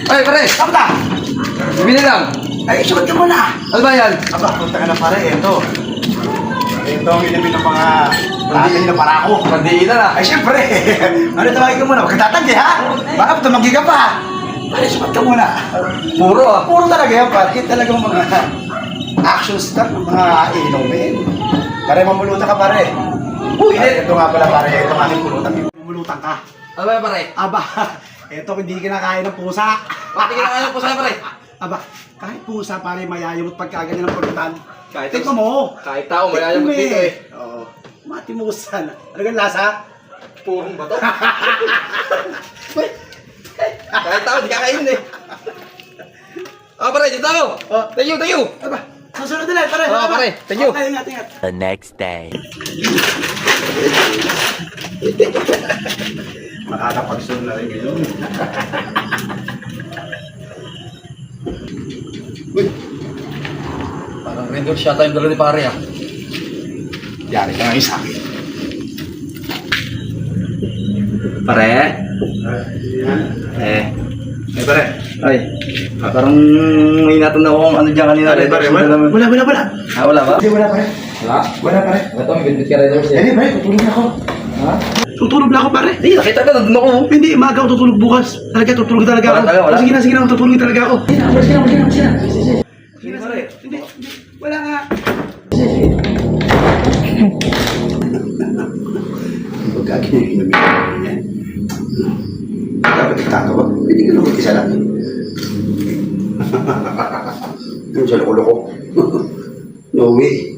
Ay, pare! Kapta! Bibili lang! Ay, sumat ka muna! Ano ba yan? Aba, punta ka na pare, ito. Ito ang inumin ng mga tatay na para ako. Pandiinan na! Ay, syempre! Ano, tawagin ka muna? Huwag ka tatanggi, ha? Baka tumanggi ka pa! Pare, sumat ka muna. Puro ah! Puro talaga yan, pare. Yan talagang mga action stuff ng mga inumin. Pare, mamulutan ka, pare. Uy, Pare, ito nga pala, pare. Ito ang aking pulutan. Mamulutan ka. Ano ba yan, pare? Aba, ito hindi kinakain ng pusa. Pati kinakain po sa'yo, pare! Aba, kahit pusa, pare, mayayamot pagka ganyan ang pulutan. Kahit Tingnan mo. Kahit tao, mayayamot Tingnan mo dito eh. Oo. Matimusan. Ano ganyan lasa? Purong bato. Kahit tao, di kakainin eh. Ah, pare, dito ako! Oh. Tayo, tayo! Aba, susunod na lang, pare. Oo, pare. Thank you. Okay, ingat, ingat. The next day. Makakapagsunod na rin ngayon. Uy, Parang Red Doors yata yung dalo ni pare ah. yari ka nga isa. Pare? Eh. Eh, pare. Ay. Parang may natanda akong ano dyan kanina. Pare, Red Doors. wala. Ah, wala ba? Hindi, wala, pare. Wala? Wala, pare. Ito, may bindit ka Red Doors eh. Hindi, pare, tutulog na ako. Ha? Tutulog na ako, pare. Eh, nakita ka, nandun ako. Hindi, umaga ako tutulog bukas. Talaga, tutulog talaga ako. Wala talaga, wala? Sige na, tutulog talaga ako. Sige, pare. Hindi, wala nga. Huwag ka kinainumin ko yan. Dapat itatawag. Hindi ka naman isa lang. Yung siya loko-loko. No way.